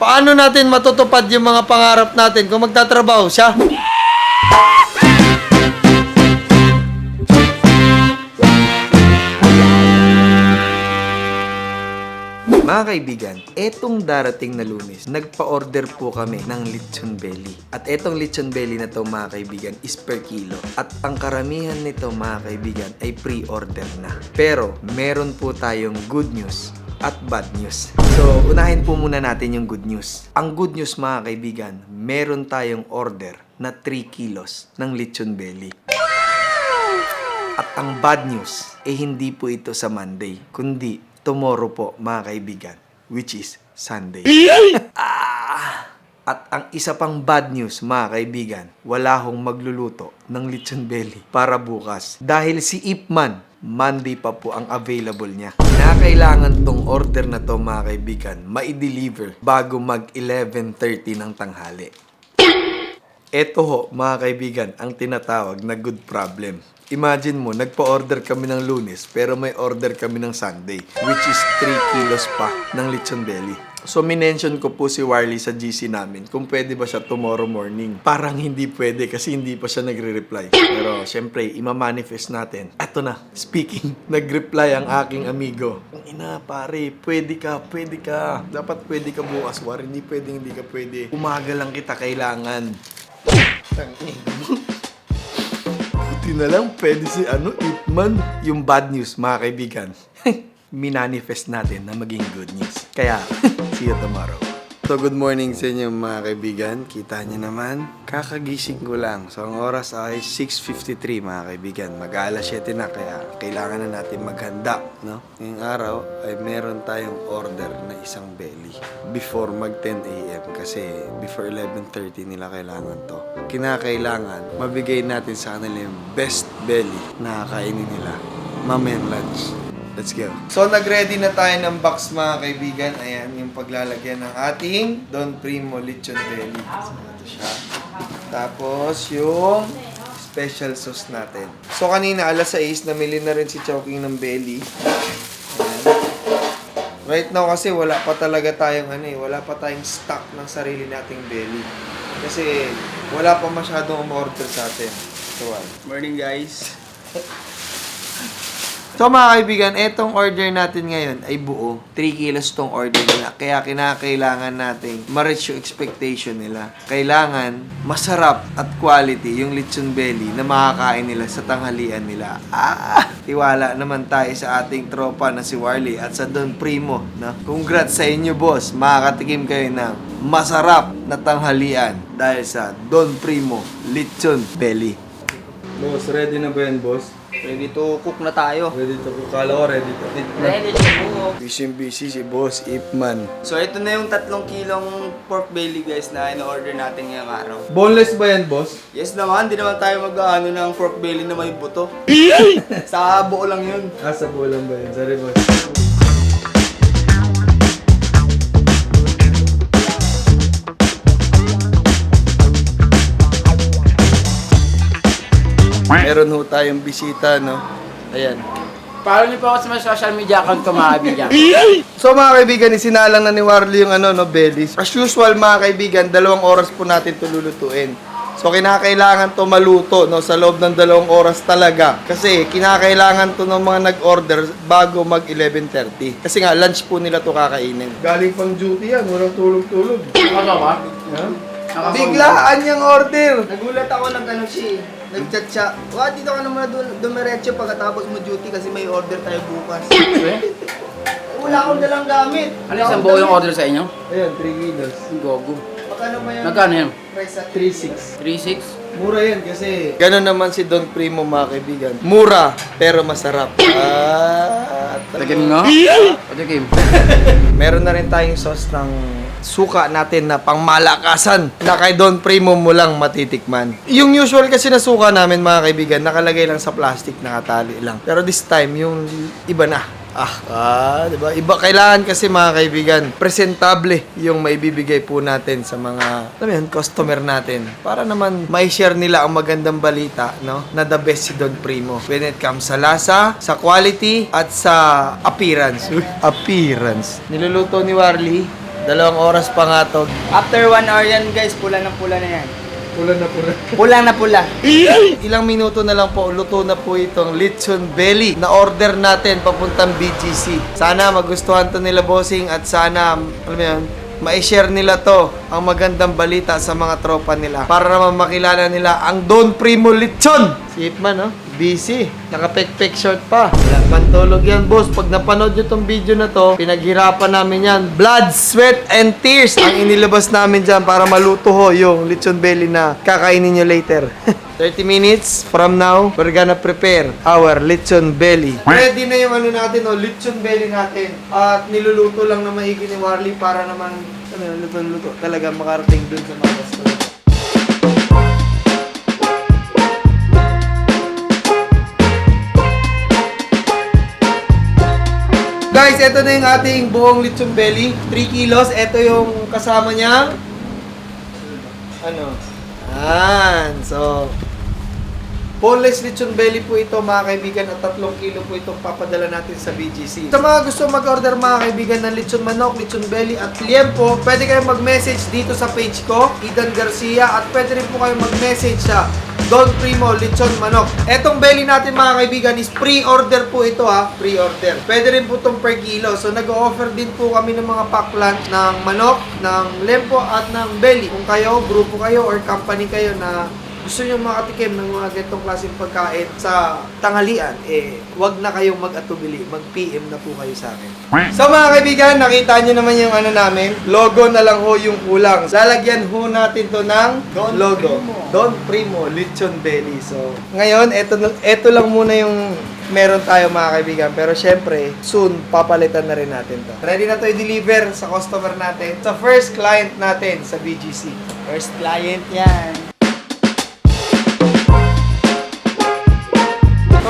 Paano natin matutupad yung mga pangarap natin kung magtatrabaho siya? Mga kaibigan, etong darating na Lunes, nagpa-order po kami ng lechon belly. At etong lechon belly na to mga kaibigan is per kilo. At ang karamihan nito mga kaibigan ay pre-order na. Pero meron po tayong good news at bad news. So, unahin po muna natin yung good news. Ang good news mga kaibigan, meron tayong order na 3 kilos ng lechon belly. At ang bad news, hindi po ito sa Monday, kundi tomorrow po, mga kaibigan, which is Sunday. At ang isa pang bad news, mga kaibigan, wala hong magluluto ng lechon belly para bukas. Dahil si Ipman, Monday pa po ang available niya. Kailangan tong order na to, mga kaibigan, ma-deliver bago mag 11:30 ng tanghali. Ito ho, mga kaibigan, ang tinatawag na good problem. Imagine mo, nagpa-order kami ng Lunes pero may order kami ng Sunday, which is 3 kilos pa ng lechon belly. So, minention ko po si Warley sa GC namin kung pwede ba siya tomorrow morning. Parang hindi pwede kasi hindi pa siya nagre-reply. Pero, syempre, ima-manifest natin. Eto na, speaking, nag-reply ang aking amigo. Ang ina, pare, pwede ka. Dapat pwede ka bukas, War. Hindi ka pwede. Umaga lang kita kailangan. Buti na lang, pwede si Ipman. Yung bad news, mga kaibigan, minanifest natin na maging good news. Kaya, see you tomorrow. So, good morning sa inyo mga kaibigan. Kita nyo naman, kakagising ko lang. So, ang oras ay 6:53 mga kaibigan. Mag-aalas 7 na, kaya kailangan na natin maghanda, no? Ngayong araw ay meron tayong order na isang belly before mag 10 a.m. kasi before 11:30 nila kailangan to. Kinakailangan mabigay natin sa kanila yung best belly na kakainin nila mamayang lunch. Let's go. So, nag-ready na tayo ng box mga kaibigan. Ayan, yung paglalagyan ng ating Don Primo lechon belly. So, ito siya. Tapos, yung special sauce natin. So, kanina, alas 6, namili na rin si Chowking ng belly. Ayan. Right now, kasi wala pa talaga tayong wala pa tayong stock ng sarili nating belly. Kasi, wala pa masyadong umorder sa atin. So, Morning guys. So mga kaibigan, etong order natin ngayon ay buo. 3 kilos tong order nila. Kaya kinakailangan natin ma-reach yung expectation nila. Kailangan masarap at quality yung lechon belly na makakain nila sa tanghalian nila. Tiwala naman tayo sa ating tropa na si Warley at sa Don Primo. No? Congrats sa inyo boss. Makakatikim kayo ng masarap na tanghalian dahil sa Don Primo lechon belly. Boss, ready na ba yan, boss? Ready to cook na tayo. Ready to cook. Kala ko ready to eat na. Ready to cook. Busy si Boss Ipman. So ito na yung 3 kilong pork belly guys na in-order natin ngayong araw. Boneless ba yan, boss? Yes naman, di naman tayo mag-ano ng pork belly na may buto. Sa buo lang yun. Sa bulan ba yan? Sorry, boss. Meron ho tayong bisita, no? Ayan. Follow niyo po ako sa mga social media account ko, mga kaibigan. So mga kaibigan, isinalang na ni Warley yung bellies. As usual mga kaibigan, 2 oras po natin ito lulutuin. So kinakailangan to maluto, no, sa loob ng 2 oras talaga. Kasi kinakailangan to ng mga nag-order bago mag 11:30. Kasi nga lunch po nila to kakainin. Galing pang duty yan, walang tulog-tulog. Ano ba? Biglaan yung order. Nagulat ako ng nag-chat siya. Dito ka naman dumiretso pagkatapos mo duty kasi may order tayo bukas. Wala akong dalang gamit. Ano isang buo yung order sa inyo? Ayan, 3 kilos. Gogo. Magkano ba yung Magkano yan? price at 3.6. 3.6? Mura yan kasi gano'n naman si Don Primo mga kaibigan. Mura pero masarap. Takim nga? Takim. Meron na rin tayong sauce ng suka natin na pangmalakasan na kay Don Primo mo lang matitikman. Yung usual kasi na suka namin mga kaibigan, nakalagay lang sa plastic, nakatali lang. Pero this time, yung iba na. Diba? Iba kailangan kasi mga kaibigan, presentable yung maibibigay po natin sa mga customer natin. Para naman may share nila ang magandang balita, no? Na the best si Don Primo. When it comes sa lasa, sa quality, at sa appearance. Appearance. Niluluto ni Warley, 2 oras pa nga to. After 1 hour yan guys, pula na yan. Pula na pula. Pulang na pula. Ilang minuto na lang po, luto na po itong lechon belly na order natin papuntang BGC. Sana magustuhan to nila bossing at sana, alam mo yun, ma-share nila to, ang magandang balita sa mga tropa nila. Para naman makilala nila ang Don Primo Lechon. Si Ipman, no? Busy. Naka-pek-pek short pa. Pantulog yan, boss. Pag napanood nyo tong video na to, pinaghirapan namin yan. Blood, sweat, and tears ang inilabas namin dyan para maluto ho yung lechon belly na kakainin nyo later. 30 minutes from now, we're gonna prepare our lechon belly. Ready na yung ano natin, lechon belly natin. At niluluto lang na maigi ni Warley para naman, luto talaga makarating dun sa mga customer. Guys, ito na yung ating buong lechon belly. 3 kilos. Ito yung kasama niya. So, boneless lechon belly po ito mga kaibigan at 3 kilo po itong papadala natin sa BGC. Sa mga gusto mag-order mga kaibigan ng lechon manok, lechon belly at liempo, pwede kayong mag-message dito sa page ko, Idan Garcia, at pwede rin po kayong mag-message sa Don Primo Lechon Manok. Etong belly natin mga kaibigan is pre-order po ito ha, pre-order. Pwede rin po itong per kilo. So nag-offer din po kami ng mga pack lunch ng manok, ng lempo at ng belly. Kung kayo, grupo kayo or company kayo na gusto nyo makatikim ng mga ganitong klaseng pagkain sa tanghalian, wag na kayong mag-atubili. Mag-PM na po kayo sa akin. So mga kaibigan, nakita nyo naman yung ano namin. Logo na lang ho yung kulang. Lalagyan ho natin to ng logo. Don Primo Lechon Belly. So, ngayon, eto lang muna yung meron tayo mga kaibigan. Pero syempre, soon, papalitan na rin natin to. Ready na to i-deliver sa customer natin. Sa first client natin sa BGC. First client yan.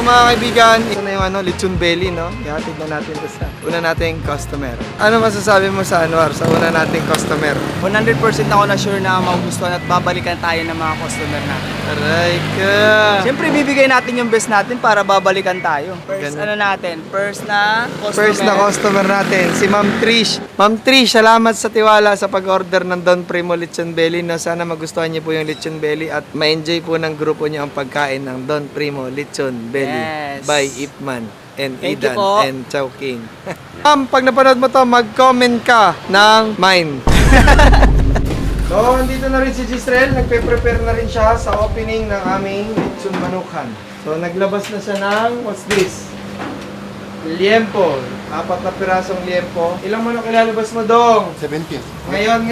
So mga kaibigan, ito na yung lechon belly, no? Ihatid na natin ito sa una nating customer. Ano masasabi mo sa Anwar, sa una nating customer? 100% ako na sure na magugustuhan at babalikan tayo ng mga customer natin. Aray ka! Siyempre, bibigay natin yung best natin para babalikan tayo. First, Ganun. First na customer. First na customer natin, si Ma'am Trish. Ma'am Trish, salamat sa tiwala sa pag-order ng Don Primo Lechon Belly. No? Sana magustuhan niyo po yung Lechon Belly at ma-enjoy po ng grupo niyo ang pagkain ng Don Primo Lechon Belly. Yes. By Ipman and Thank you Idan po. and Chow King. Ma'am, pag napanood mo to, mag-comment ka ng mine. So, andito na rin si Gisrel. Nagpe-prepare na rin siya sa opening ng aming lechon manukan. So, naglabas na siya ng, what's this? Liempo. 4 na pirasong liempo. Ilang manok ilalabas mo, Dong? 70. Ngayon.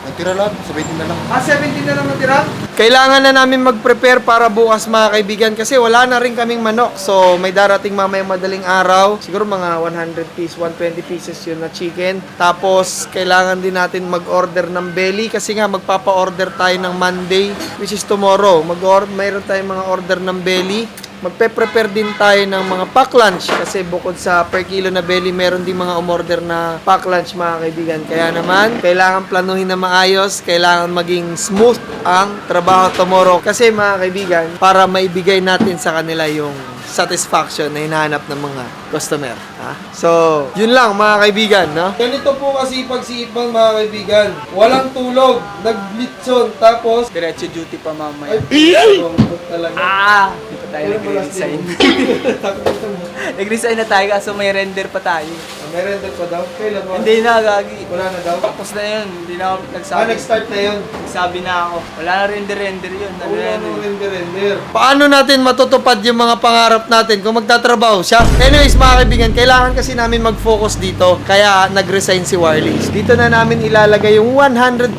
Natira lang, 70 na lang. 17 na lang natira? Kailangan na namin mag-prepare para bukas mga kaibigan kasi wala na rin kaming manok. So, may darating mamayang madaling araw. Siguro mga 100 pieces, 120 pieces yun na chicken. Tapos, kailangan din natin mag-order ng belly kasi nga magpapa-order tayo ng Monday, which is tomorrow. Mayroon tayong mga order ng belly. Magpe-prepare din tayo ng mga pack lunch kasi bukod sa per kilo na belly, meron din mga umorder na pack lunch mga kaibigan. Kaya naman, kailangan planuhin na maayos, kailangan maging smooth ang trabaho tomorrow. Kasi mga kaibigan, para maibigay natin sa kanila yung satisfaction na hinahanap ng mga customer. Ha? So, yun lang mga kaibigan, no? Ganito po kasi pag-siipang mga kaibigan. Walang tulog, naglitson, tapos Diretso duty pa mamaya. talaga. Hindi pa tayo nag-resign. Nag-resign na tayo kaso may render pa tayo. May render pa daw? Kailan mo? Hindi na, gagi. Wala na daw? Tapos na yun. Hindi na ako nagsabi. Nag-start na yun. Nagsabi na ako. Wala na render yun. Ano Wala yan nang eh. render. Paano natin matutupad yung mga pangarap natin kung magtatrabaho siya? Anyways, mga kaibigan, kailangan kasi namin mag-focus dito. Kaya nag-resign si Warley. Dito na namin ilalagay yung 100%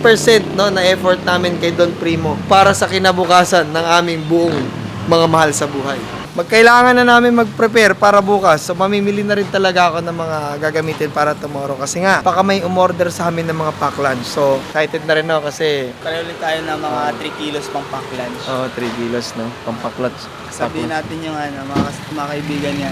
no, na effort namin kay Don Primo para sa kinabukasan ng aming buong mga mahal sa buhay. Magkailangan na namin mag-prepare para bukas. So, mamimili na rin talaga ako ng mga gagamitin para tomorrow. Kasi nga, baka may umorder sa amin ng mga pack lunch. So, excited na rin ako kasi... Pareho ulit tayo ng mga 3 kilos pang pack lunch. 3 kilos, no? Pang pack lunch. Sabihin natin yung mga kaibigan niya.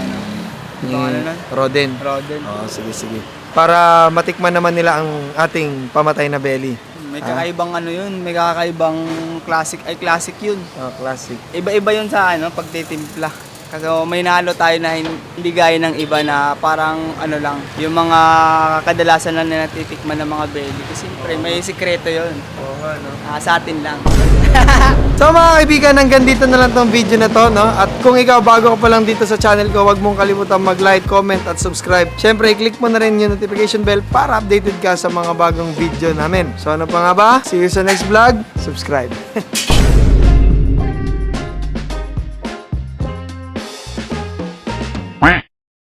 Yung ano nun? Roden. Roden. Sige. Para matikman naman nila ang ating pamatay na belly. May kakaibang ano yun, may kakaibang classic yun. Classic. Iba-iba yun sa pagtitimpla. Kasi may nalo tayo na hindi gaya ng iba na parang ano lang, yung mga kadalasan lang na natitikman ng mga belly. Kasi siyempre may sikreto yun. Oo nga, no? Sa atin lang. So mga kaibigan, hanggang dito na lang tong video na to, no? At kung ikaw bago ka pa lang dito sa channel ko, huwag mong kalimutan mag-like, comment at subscribe. Siyempre, i-click mo na rin yung notification bell para updated ka sa mga bagong video namin. So ano pa nga ba? See you sa next vlog. Subscribe.